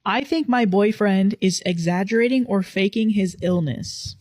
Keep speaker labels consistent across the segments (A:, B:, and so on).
A: I think my boyfriend is exaggerating or faking his illness.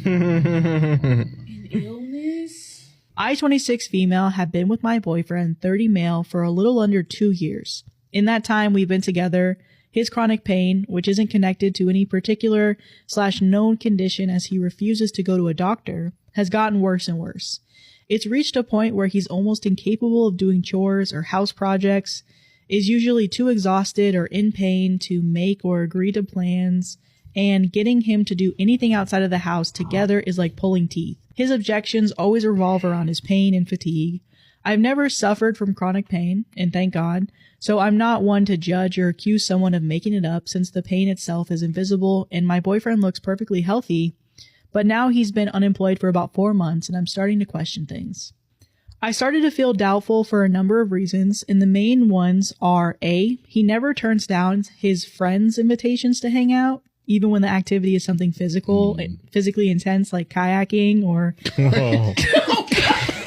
A: An illness? I, 26 female, have been with my boyfriend, 30 male, for a little under 2 years. In that time, we've been together. His chronic pain, which isn't connected to any particular / known condition as he refuses to go to a doctor, has gotten worse and worse. It's reached a point where he's almost incapable of doing chores or house projects, is usually too exhausted or in pain to make or agree to plans, and getting him to do anything outside of the house together is like pulling teeth. His objections always revolve around his pain and fatigue. I've never suffered from chronic pain, and thank God, so I'm not one to judge or accuse someone of making it up since the pain itself is invisible and my boyfriend looks perfectly healthy, but now he's been unemployed for about 4 months and I'm starting to question things. I started to feel doubtful for a number of reasons, and the main ones are A, he never turns down his friends' invitations to hang out, even when the activity is something physically intense like kayaking or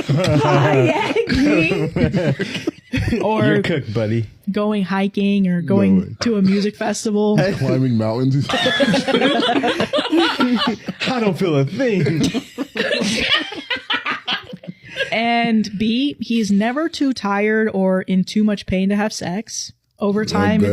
A: kayaking or
B: you're cooked, buddy.
A: Going hiking or going to a music festival.
C: Climbing mountains.
B: I don't feel a thing.
A: And B, he's never too tired or in too much pain to have sex. Over time,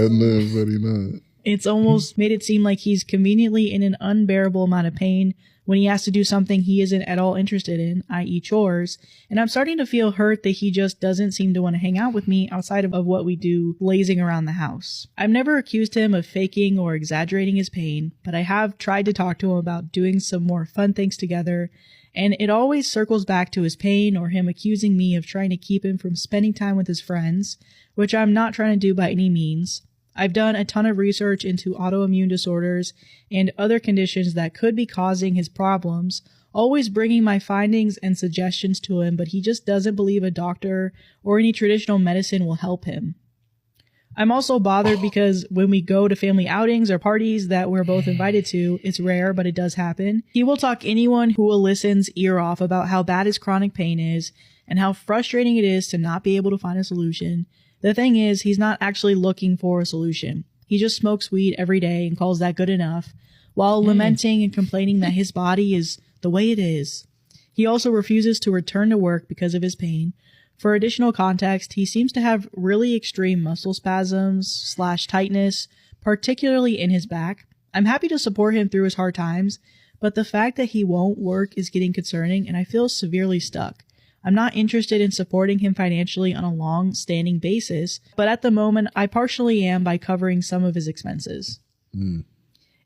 A: it's almost made it seem like he's conveniently in an unbearable amount of pain when he has to do something he isn't at all interested in, i.e. chores. And I'm starting to feel hurt that he just doesn't seem to want to hang out with me outside of what we do lazing around the house. I've never accused him of faking or exaggerating his pain, but I have tried to talk to him about doing some more fun things together, and it always circles back to his pain or him accusing me of trying to keep him from spending time with his friends, which I'm not trying to do by any means. I've done a ton of research into autoimmune disorders and other conditions that could be causing his problems, always bringing my findings and suggestions to him, but he just doesn't believe a doctor or any traditional medicine will help him. I'm also bothered because when we go to family outings or parties that we're both invited to, it's rare, but it does happen. He will talk anyone who will listen's ear off about how bad his chronic pain is and how frustrating it is to not be able to find a solution. The thing is, he's not actually looking for a solution. He just smokes weed every day and calls that good enough, while lamenting and complaining that his body is the way it is. He also refuses to return to work because of his pain. For additional context, he seems to have really extreme muscle spasms / tightness, particularly in his back. I'm happy to support him through his hard times, but the fact that he won't work is getting concerning and I feel severely stuck. I'm not interested in supporting him financially on a long-standing basis, but at the moment, I partially am by covering some of his expenses.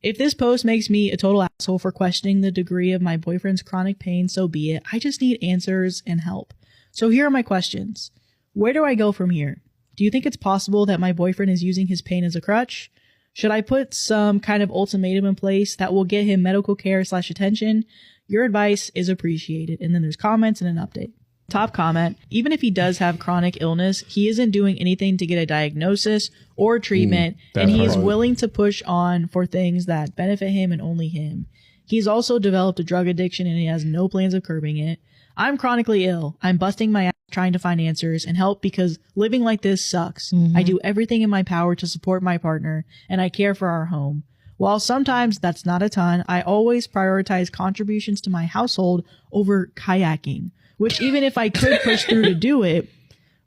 A: If this post makes me a total asshole for questioning the degree of my boyfriend's chronic pain, so be it. I just need answers and help. So here are my questions. Where do I go from here? Do you think it's possible that my boyfriend is using his pain as a crutch? Should I put some kind of ultimatum in place that will get him medical care / attention? Your advice is appreciated. And then there's comments and an update. Top comment, even if he does have chronic illness, he isn't doing anything to get a diagnosis or treatment, and he is willing to push on for things that benefit him and only him. He's also developed a drug addiction and he has no plans of curbing it. I'm chronically ill. I'm busting my ass trying to find answers and help because living like this sucks. I do everything in my power to support my partner, and I care for our home. While sometimes that's not a ton, I always prioritize contributions to my household over kayaking, which even if I could push through to do it,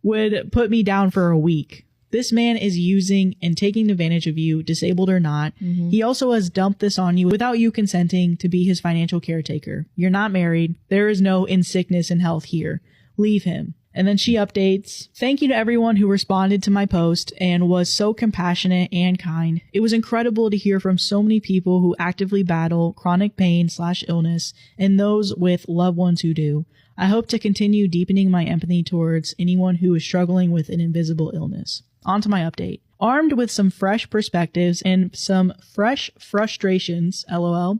A: would put me down for a week. This man is using and taking advantage of you, disabled or not. He also has dumped this on you without you consenting to be his financial caretaker. You're not married. There is no in sickness and health here. Leave him. And then she updates, thank you to everyone who responded to my post and was so compassionate and kind. It was incredible to hear from so many people who actively battle chronic pain / illness and those with loved ones who do. I hope to continue deepening my empathy towards anyone who is struggling with an invisible illness. On to my update. Armed with some fresh perspectives and some fresh frustrations, LOL,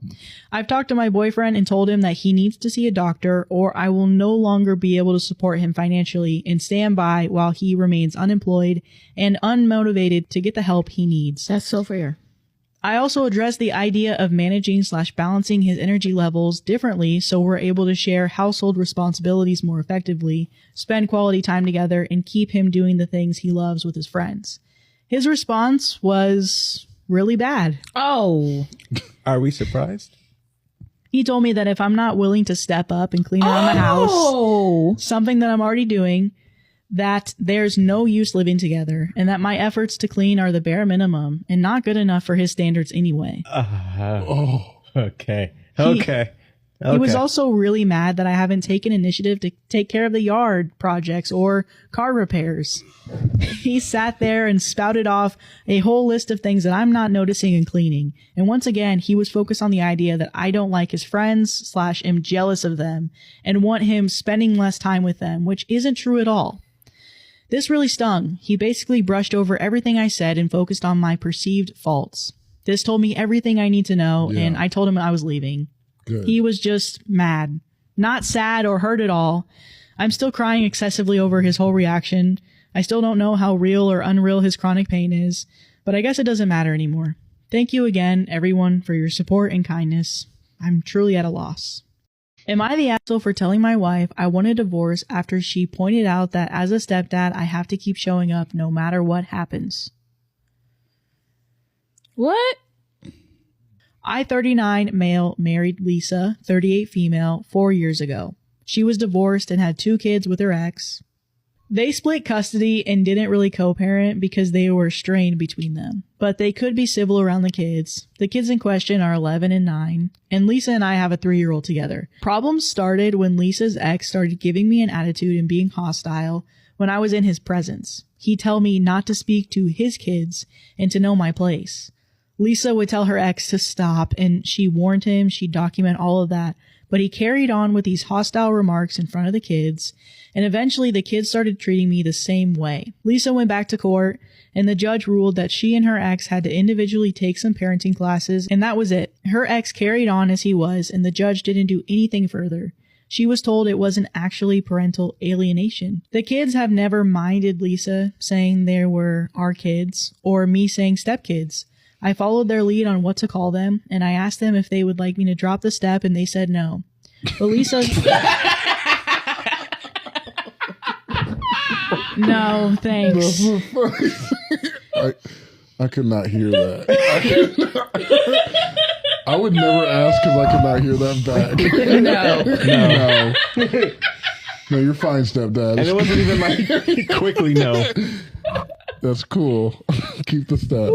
A: I've talked to my boyfriend and told him that he needs to see a doctor or I will no longer be able to support him financially and stand by while he remains unemployed and unmotivated to get the help he needs.
D: That's so fair.
A: I also addressed the idea of managing/balancing his energy levels differently so we're able to share household responsibilities more effectively, spend quality time together, and keep him doing the things he loves with his friends. His response was really bad.
C: Oh.
B: Are we surprised?
A: He told me that if I'm not willing to step up and clean around the house, something that I'm already doing, that there's no use living together, and that my efforts to clean are the bare minimum and not good enough for his standards anyway.
B: Okay.
A: He was also really mad that I haven't taken initiative to take care of the yard projects or car repairs. He sat there and spouted off a whole list of things that I'm not noticing and cleaning. And once again, he was focused on the idea that I don't like his friends / am jealous of them and want him spending less time with them, which isn't true at all. This really stung. He basically brushed over everything I said and focused on my perceived faults. This told me everything I need to know, and I told him I was leaving. Good. He was just mad. Not sad or hurt at all. I'm still crying excessively over his whole reaction. I still don't know how real or unreal his chronic pain is, but I guess it doesn't matter anymore. Thank you again, everyone, for your support and kindness. I'm truly at a loss. Am I the asshole for telling my wife I want a divorce after she pointed out that as a stepdad, I have to keep showing up no matter what happens?
C: What?
A: I, 39, male, married Lisa, 38, female, 4 years ago. She was divorced and had 2 kids with her ex. They split custody and didn't really co-parent because they were strained between them. But they could be civil around the kids. The kids in question are 11 and 9, and Lisa and I have a 3-year-old together. Problems started when Lisa's ex started giving me an attitude and being hostile when I was in his presence. He'd tell me not to speak to his kids and to know my place. Lisa would tell her ex to stop, and she warned him, she'd document all of that. But he carried on with these hostile remarks in front of the kids, and eventually the kids started treating me the same way. Lisa went back to court, and the judge ruled that she and her ex had to individually take some parenting classes, and that was it. Her ex carried on as he was, and the judge didn't do anything further. She was told it wasn't actually parental alienation. The kids have never minded Lisa saying they were our kids, or me saying stepkids. I followed their lead on what to call them, and I asked them if they would like me to drop the step, and they said no. But Lisa... No, thanks.
D: I could not hear that. I would never ask because I could not hear that back. No, you're fine, stepdad.
B: And it wasn't even like quickly no.
D: That's cool. Keep the step.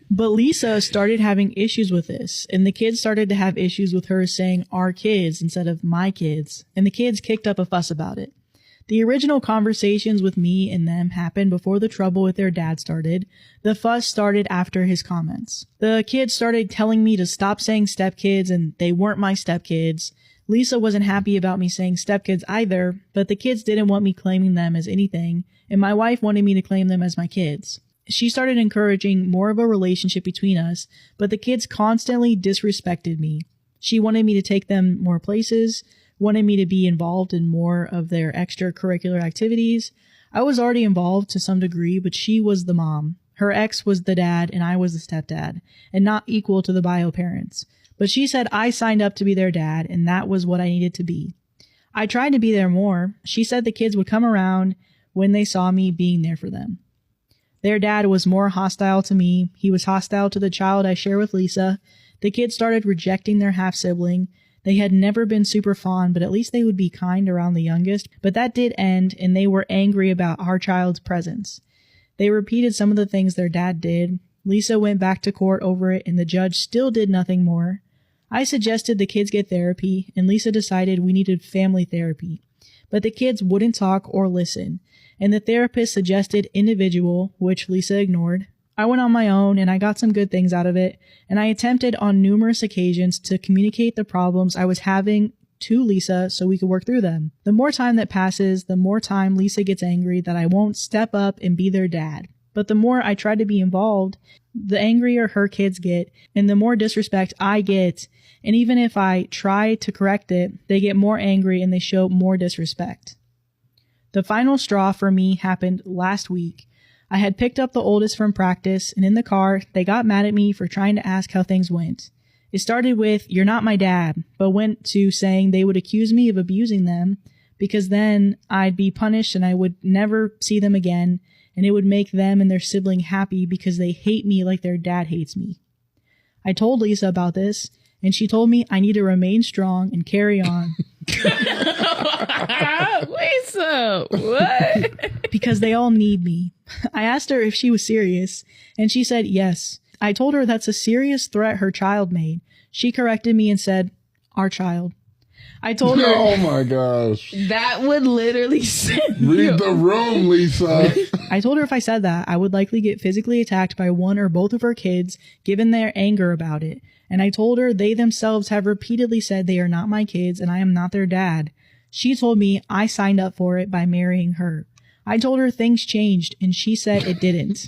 A: But Lisa started having issues with this, and the kids started to have issues with her saying our kids instead of my kids, and the kids kicked up a fuss about it. The original conversations with me and them happened before the trouble with their dad started. The fuss started after his comments. The kids started telling me to stop saying stepkids, and they weren't my stepkids. Lisa wasn't happy about me saying stepkids either, but the kids didn't want me claiming them as anything, and my wife wanted me to claim them as my kids. She started encouraging more of a relationship between us, but the kids constantly disrespected me. She wanted me to take them more places, wanted me to be involved in more of their extracurricular activities. I was already involved to some degree, but she was the mom. Her ex was the dad, and I was the stepdad, and not equal to the bio parents. But she said I signed up to be their dad, and that was what I needed to be. I tried to be there more. She said the kids would come around when they saw me being there for them. Their dad was more hostile to me. He was hostile to the child I share with Lisa. The kids started rejecting their half-sibling. They had never been super fond, but at least they would be kind around the youngest. But that did end, and they were angry about our child's presence. They repeated some of the things their dad did. Lisa went back to court over it, and the judge still did nothing more. I suggested the kids get therapy, and Lisa decided we needed family therapy. But the kids wouldn't talk or listen, and the therapist suggested individual, which Lisa ignored. I went on my own, and I got some good things out of it, and I attempted on numerous occasions to communicate the problems I was having to Lisa so we could work through them. The more time that passes, the more time Lisa gets angry that I won't step up and be their dad. But the more I try to be involved, the angrier her kids get, and the more disrespect I get. And even if I try to correct it, they get more angry and they show more disrespect. The final straw for me happened last week. I had picked up the oldest from practice, and in the car, they got mad at me for trying to ask how things went. It started with, "You're not my dad," but went to saying they would accuse me of abusing them because then I'd be punished and I would never see them again, and it would make them and their sibling happy because they hate me like their dad hates me. I told Lisa about this, and she told me I need to remain strong and carry on.
C: Lisa, what?
A: Because they all need me. I asked her if she was serious, and she said yes. I told her that's a serious threat her child made. She corrected me and said, "Our child." I told her...
D: Oh my gosh.
C: That would literally send
D: Read the room, Lisa.
A: I told her if I said that, I would likely get physically attacked by one or both of her kids, given their anger about it. And I told her they themselves have repeatedly said they are not my kids and I am not their dad. She told me I signed up for it by marrying her. I told her things changed, and she said it didn't.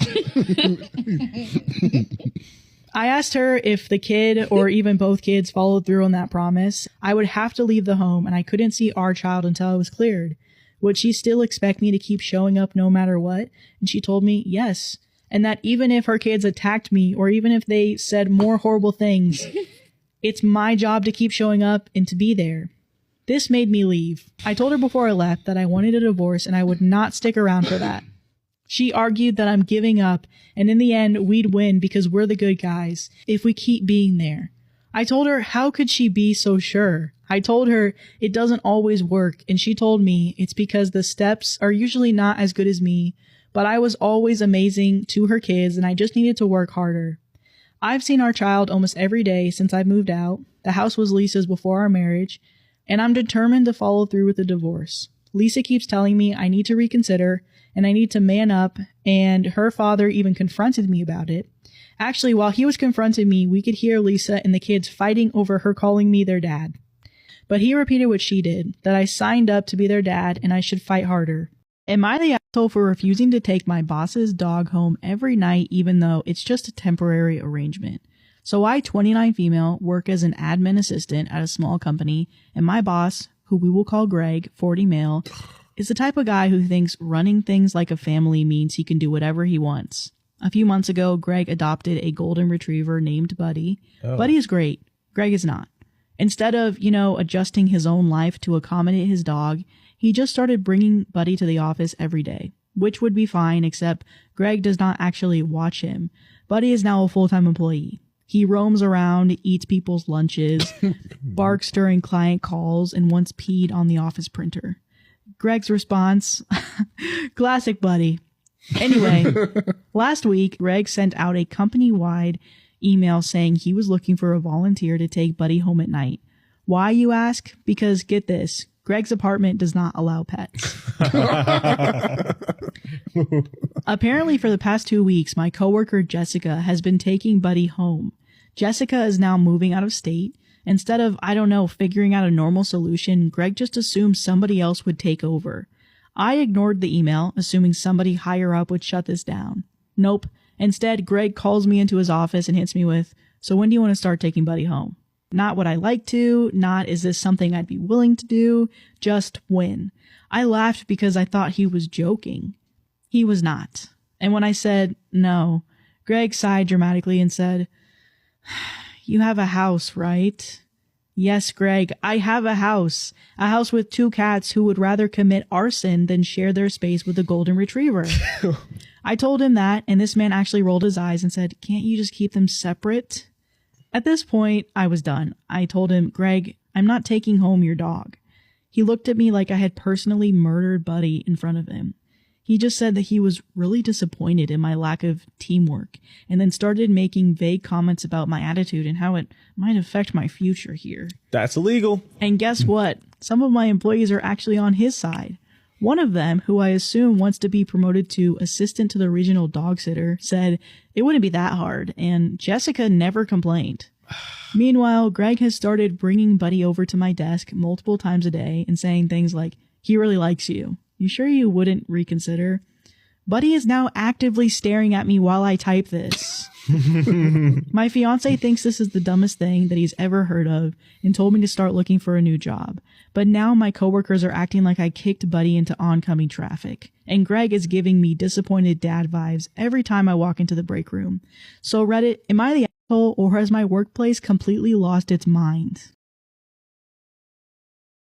A: I asked her if the kid or even both kids followed through on that promise. I would have to leave the home, and I couldn't see our child until I was cleared. Would she still expect me to keep showing up no matter what? And she told me yes, and that even if her kids attacked me or even if they said more horrible things, it's my job to keep showing up and to be there. This made me leave. I told her before I left that I wanted a divorce and I would not stick around for that. She argued that I'm giving up, and in the end, we'd win because we're the good guys if we keep being there. I told her how could she be so sure? I told her it doesn't always work, and she told me it's because the steps are usually not as good as me, but I was always amazing to her kids and I just needed to work harder. I've seen our child almost every day since I moved out. The house was Lisa's before our marriage, and I'm determined to follow through with the divorce. Lisa keeps telling me I need to reconsider and I need to man up, and her father even confronted me about it. Actually, while he was confronting me, we could hear Lisa and the kids fighting over her calling me their dad. But he repeated what she did, that I signed up to be their dad and I should fight harder. Am I the asshole for refusing to take my boss's dog home every night even though it's just a temporary arrangement? So I, 29 female, work as an admin assistant at a small company, and my boss, who we will call Greg, 40 male, is the type of guy who thinks running things like a family means he can do whatever he wants. A few months ago, Greg adopted a golden retriever named Buddy. Oh. Buddy is great. Greg is not. Instead of, adjusting his own life to accommodate his dog, he just started bringing Buddy to the office every day, which would be fine, except Greg does not actually watch him. Buddy is now a full-time employee. He roams around, eats people's lunches, barks during client calls, and once peed on the office printer. Greg's response, classic Buddy. Anyway, last week, Greg sent out a company-wide email saying he was looking for a volunteer to take Buddy home at night. Why, you ask? Because, get this, Greg's apartment does not allow pets. Apparently, for the past 2 weeks, my coworker Jessica has been taking Buddy home. Jessica is now moving out of state. Instead of, figuring out a normal solution, Greg just assumed somebody else would take over. I ignored the email, assuming somebody higher up would shut this down. Nope. Instead, Greg calls me into his office and hits me with, "So when do you want to start taking Buddy home?" Not would I like to, not is this something I'd be willing to do, just when. I laughed because I thought he was joking. He was not. And when I said no, Greg sighed dramatically and said, "You have a house, right?" "Yes, Greg, I have a house with 2 cats who would rather commit arson than share their space with a golden retriever." I told him that, and this man actually rolled his eyes and said, "Can't you just keep them separate?" At this point, I was done. I told him, "Greg, I'm not taking home your dog." He looked at me like I had personally murdered Buddy in front of him. He just said that he was really disappointed in my lack of teamwork, and then started making vague comments about my attitude and how it might affect my future here.
B: That's illegal.
A: And guess what? Some of my employees are actually on his side. One of them, who I assume wants to be promoted to assistant to the regional dog sitter, said it wouldn't be that hard, and Jessica never complained. Meanwhile, Greg has started bringing Buddy over to my desk multiple times a day and saying things like, "He really likes you. You sure you wouldn't reconsider?" Buddy is now actively staring at me while I type this. My fiance thinks this is the dumbest thing that he's ever heard of and told me to start looking for a new job. But now my coworkers are acting like I kicked Buddy into oncoming traffic. And Greg is giving me disappointed dad vibes every time I walk into the break room. So Reddit, am I the asshole or has my workplace completely lost its mind?